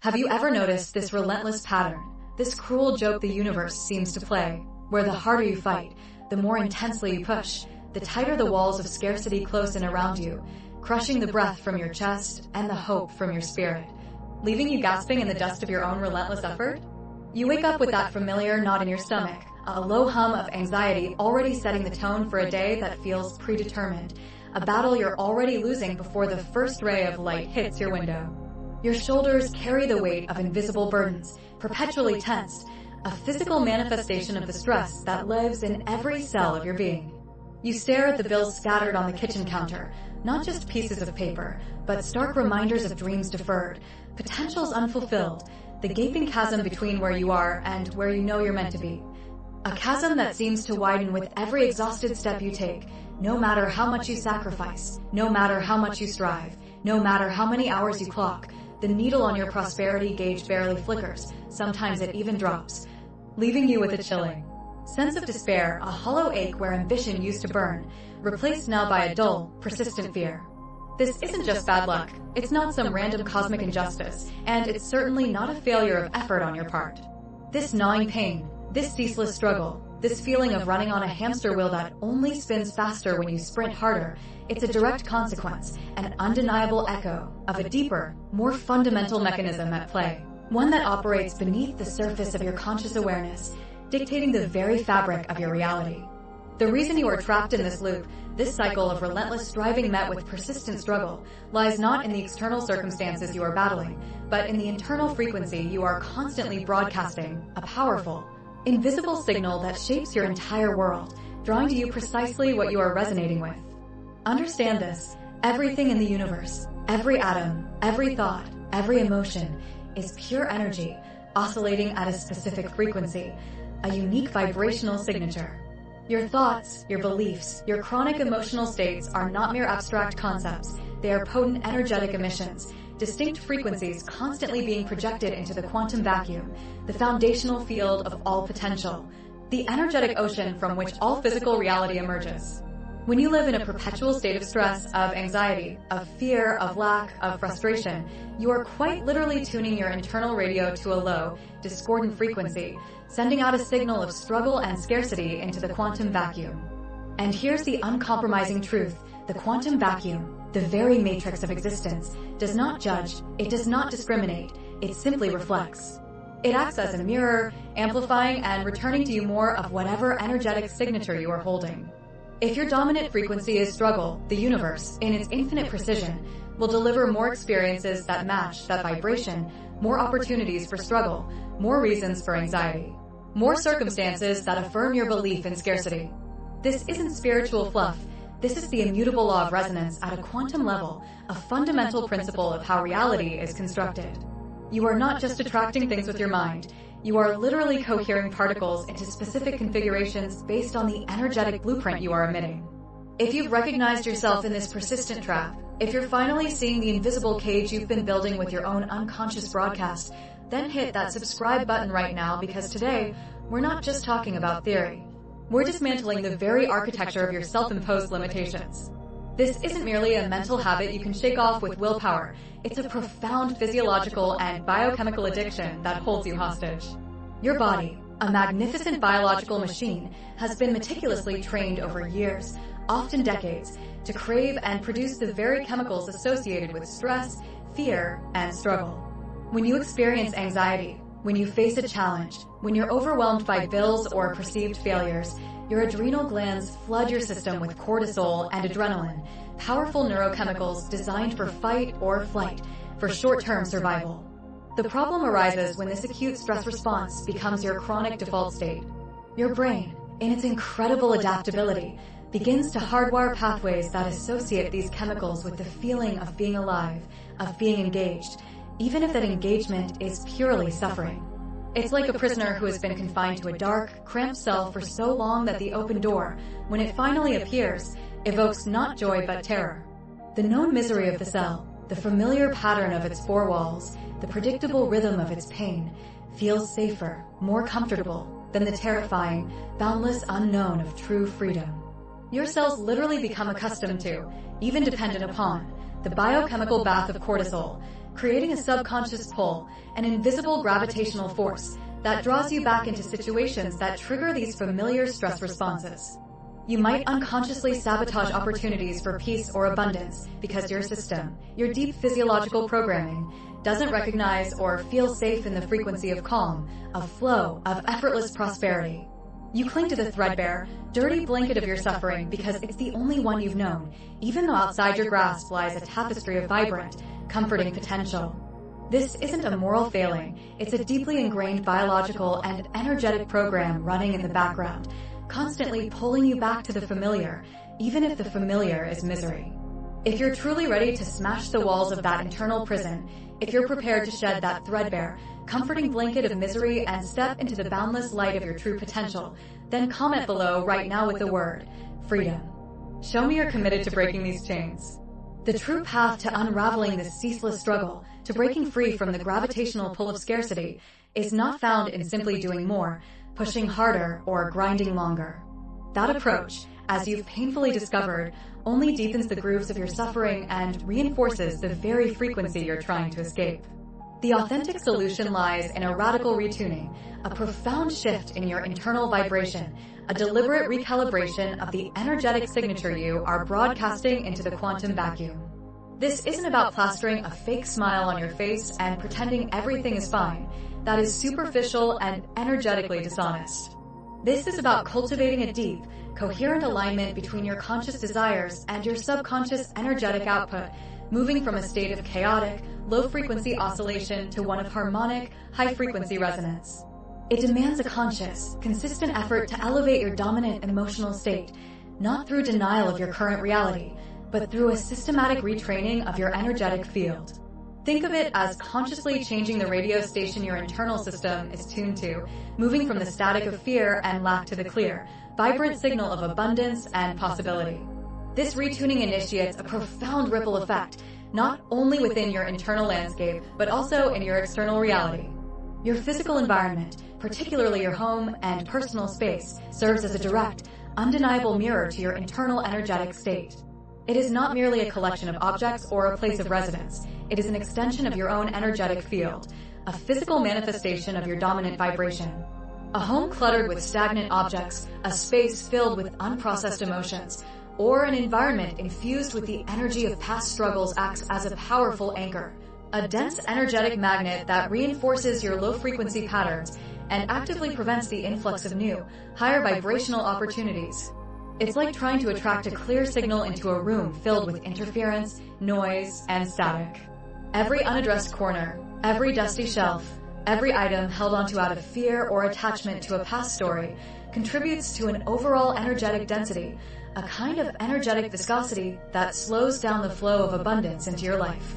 Have you ever noticed this relentless pattern, this cruel joke the universe seems to play, where the harder you fight, the more intensely you push, the tighter the walls of scarcity close in around you, crushing the breath from your chest and the hope from your spirit, leaving you gasping in the dust of your own relentless effort? You wake up with that familiar knot in your stomach, a low hum of anxiety already setting the tone for a day that feels predetermined, a battle you're already losing before the first ray of light hits your window. Your shoulders carry the weight of invisible burdens, perpetually tensed, a physical manifestation of the stress that lives in every cell of your being. You stare at the bills scattered on the kitchen counter, not just pieces of paper, but stark reminders of dreams deferred, potentials unfulfilled, the gaping chasm between where you are and where you know you're meant to be. A chasm that seems to widen with every exhausted step you take, no matter how much you sacrifice, no matter how much you strive, no matter how many hours you clock. The needle on your prosperity gauge barely flickers, sometimes it even drops, leaving you with a chilling sense of despair, a hollow ache where ambition used to burn, replaced now by a dull, persistent fear. This isn't just bad luck, it's not some random cosmic injustice, and it's certainly not a failure of effort on your part. This gnawing pain, this ceaseless struggle, this feeling of running on a hamster wheel that only spins faster when you sprint harder, it's a direct consequence, an undeniable echo of a deeper, more fundamental mechanism at play, one that operates beneath the surface of your conscious awareness, dictating the very fabric of your reality. The reason you are trapped in this loop, this cycle of relentless striving met with persistent struggle, lies not in the external circumstances you are battling, but in the internal frequency you are constantly broadcasting, a powerful, invisible signal that shapes your entire world, drawing to you precisely what you are resonating with. Understand this, everything in the universe, every atom, every thought, every emotion, is pure energy, oscillating at a specific frequency, a unique vibrational signature. Your thoughts, your beliefs, your chronic emotional states are not mere abstract concepts, they are potent energetic emissions, distinct frequencies constantly being projected into the quantum vacuum, the foundational field of all potential, the energetic ocean from which all physical reality emerges. When you live in a perpetual state of stress, of anxiety, of fear, of lack, of frustration, you are quite literally tuning your internal radio to a low, discordant frequency, sending out a signal of struggle and scarcity into the quantum vacuum. And here's the uncompromising truth, the quantum vacuum, the very matrix of existence, does not judge, it does not discriminate, it simply reflects. It acts as a mirror, amplifying and returning to you more of whatever energetic signature you are holding. If your dominant frequency is struggle, the universe, in its infinite precision, will deliver more experiences that match that vibration, more opportunities for struggle, more reasons for anxiety, more circumstances that affirm your belief in scarcity. This isn't spiritual fluff. This is the immutable law of resonance at a quantum level, a fundamental principle of how reality is constructed. You are not just attracting things with your mind. You are literally cohering particles into specific configurations based on the energetic blueprint you are emitting. If you've recognized yourself in this persistent trap, if you're finally seeing the invisible cage you've been building with your own unconscious broadcast, then hit that subscribe button right now, because today, we're not just talking about theory. We're dismantling the very architecture of your self-imposed limitations. This isn't merely a mental habit you can shake off with willpower. It's a profound physiological and biochemical addiction that holds you hostage. Your body, a magnificent biological machine, has been meticulously trained over years, often decades, to crave and produce the very chemicals associated with stress, fear, and struggle. When you experience anxiety, when you face a challenge, when you're overwhelmed by bills or perceived failures, your adrenal glands flood your system with cortisol and adrenaline, powerful neurochemicals designed for fight or flight, for short-term survival. The problem arises when this acute stress response becomes your chronic default state. Your brain, in its incredible adaptability, begins to hardwire pathways that associate these chemicals with the feeling of being alive, of being engaged, even if that engagement is purely suffering. It's like a prisoner who has been confined to a dark, cramped cell for so long that the open door, when it finally appears, evokes not joy but terror. The known misery of the cell, the familiar pattern of its four walls, the predictable rhythm of its pain, feels safer, more comfortable than the terrifying, boundless unknown of true freedom. Your cells literally become accustomed to, even dependent upon, the biochemical bath of cortisol, creating a subconscious pull, an invisible gravitational force that draws you back into situations that trigger these familiar stress responses. You might unconsciously sabotage opportunities for peace or abundance because your system, your deep physiological programming, doesn't recognize or feel safe in the frequency of calm, of flow, of effortless prosperity. You cling to the threadbare, dirty blanket of your suffering because it's the only one you've known, even though outside your grasp lies a tapestry of vibrant, comforting potential. This isn't a moral failing, it's a deeply ingrained biological and energetic program running in the background, constantly pulling you back to the familiar, even if the familiar is misery. If you're truly ready to smash the walls of that internal prison, if you're prepared to shed that threadbare, comforting blanket of misery and step into the boundless light of your true potential, then comment below right now with the word, freedom. Show me you're committed to breaking these chains. The true path to unraveling this ceaseless struggle, to breaking free from the gravitational pull of scarcity, is not found in simply doing more, pushing harder, or grinding longer. That approach, as you've painfully discovered, only deepens the grooves of your suffering and reinforces the very frequency you're trying to escape. The authentic solution lies in a radical retuning, a profound shift in your internal vibration, a deliberate recalibration of the energetic signature you are broadcasting into the quantum vacuum. This isn't about plastering a fake smile on your face and pretending everything is fine. That is superficial and energetically dishonest. This is about cultivating a deep, coherent alignment between your conscious desires and your subconscious energetic output, moving from a state of chaotic, low-frequency oscillation to one of harmonic, high-frequency resonance. It demands a conscious, consistent effort to elevate your dominant emotional state, not through denial of your current reality, but through a systematic retraining of your energetic field. Think of it as consciously changing the radio station your internal system is tuned to, moving from the static of fear and lack to the clear, vibrant signal of abundance and possibility. This retuning initiates a profound ripple effect, not only within your internal landscape, but also in your external reality. Your physical environment, particularly your home and personal space, serves as a direct, undeniable mirror to your internal energetic state. It is not merely a collection of objects or a place of residence. It is an extension of your own energetic field, a physical manifestation of your dominant vibration. A home cluttered with stagnant objects, a space filled with unprocessed emotions, or an environment infused with the energy of past struggles acts as a powerful anchor, a dense energetic magnet that reinforces your low-frequency patterns and actively prevents the influx of new, higher vibrational opportunities. It's like trying to attract a clear signal into a room filled with interference, noise, and static. Every unaddressed corner, every dusty shelf, every item held onto out of fear or attachment to a past story contributes to an overall energetic density, a kind of energetic viscosity that slows down the flow of abundance into your life.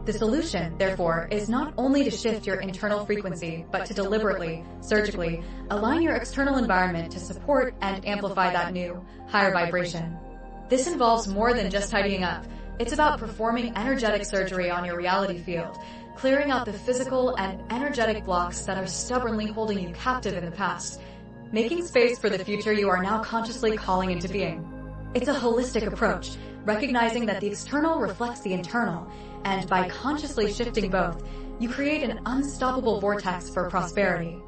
The solution, therefore, is not only to shift your internal frequency, but to deliberately, surgically, align your external environment to support and amplify that new, higher vibration. This involves more than just tidying up. It's about performing energetic surgery on your reality field, clearing out the physical and energetic blocks that are stubbornly holding you captive in the past, making space for the future you are now consciously calling into being. It's a holistic approach, recognizing that the external reflects the internal, and by consciously shifting both, you create an unstoppable vortex for prosperity.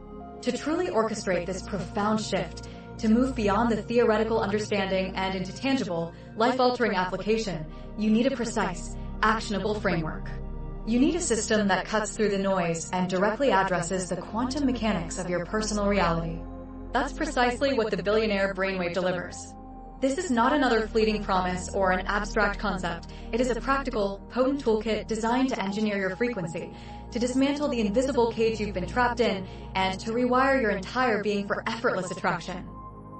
To truly orchestrate this profound shift, to move beyond the theoretical understanding and into tangible, life-altering application, you need a precise, actionable framework. You need a system that cuts through the noise and directly addresses the quantum mechanics of your personal reality. That's precisely what the billionaire brainwave delivers. This is not another fleeting promise or an abstract concept. It is a practical, potent toolkit designed to engineer your frequency, to dismantle the invisible cage you've been trapped in, and to rewire your entire being for effortless attraction.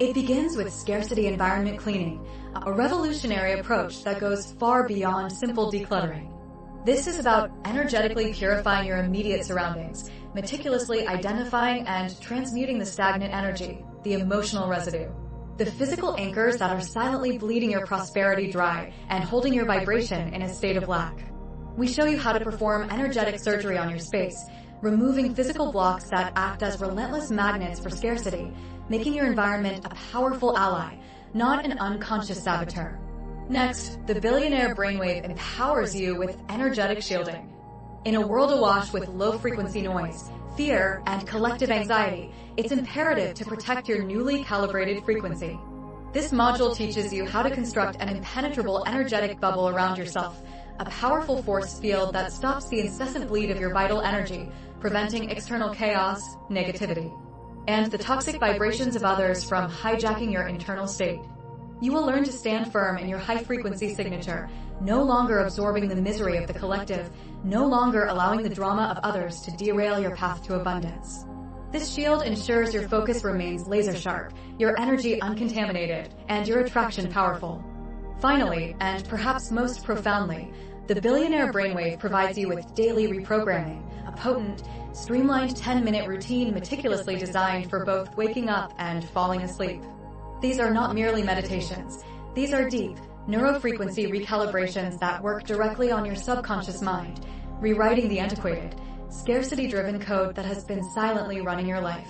It begins with scarcity environment cleaning, a revolutionary approach that goes far beyond simple decluttering. This is about energetically purifying your immediate surroundings, meticulously identifying and transmuting the stagnant energy, the emotional residue, the physical anchors that are silently bleeding your prosperity dry and holding your vibration in a state of lack. We show you how to perform energetic surgery on your space, removing physical blocks that act as relentless magnets for scarcity, making your environment a powerful ally, not an unconscious saboteur. Next, the billionaire brainwave empowers you with energetic shielding. In a world awash with low-frequency noise, fear, and collective anxiety, it's imperative to protect your newly calibrated frequency. This module teaches you how to construct an impenetrable energetic bubble around yourself, a powerful force field that stops the incessant bleed of your vital energy, preventing external chaos, negativity, and the toxic vibrations of others from hijacking your internal state. You will learn to stand firm in your high-frequency signature, no longer absorbing the misery of the collective, no longer allowing the drama of others to derail your path to abundance. This shield ensures your focus remains laser-sharp, your energy uncontaminated, and your attraction powerful. Finally, and perhaps most profoundly, the Billionaire Brainwave provides you with daily reprogramming, a potent, streamlined 10-minute routine meticulously designed for both waking up and falling asleep. These are not merely meditations. These are deep, neurofrequency recalibrations that work directly on your subconscious mind, rewriting the antiquated, scarcity-driven code that has been silently running your life.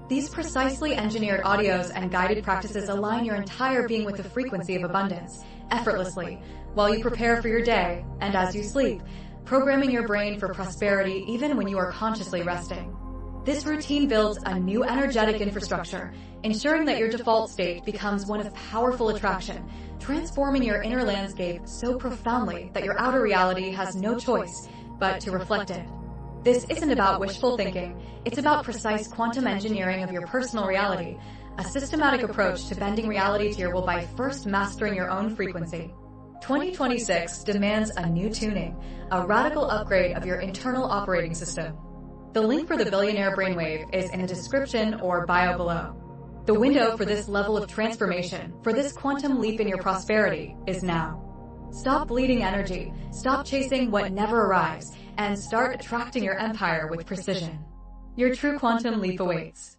These precisely engineered audios and guided practices align your entire being with the frequency of abundance, effortlessly, while you prepare for your day and as you sleep, programming your brain for prosperity even when you are consciously resting. This routine builds a new energetic infrastructure, ensuring that your default state becomes one of powerful attraction, transforming your inner landscape so profoundly that your outer reality has no choice but to reflect it. This isn't about wishful thinking, it's about precise quantum engineering of your personal reality, a systematic approach to bending reality to your will by first mastering your own frequency. 2026 demands a new tuning, a radical upgrade of your internal operating system. The link for the Billionaire Brainwave is in the description or bio below. The window for this level of transformation, for this quantum leap in your prosperity, is now. Stop bleeding energy, stop chasing what never arrives, and start attracting your empire with precision. Your true quantum leap awaits.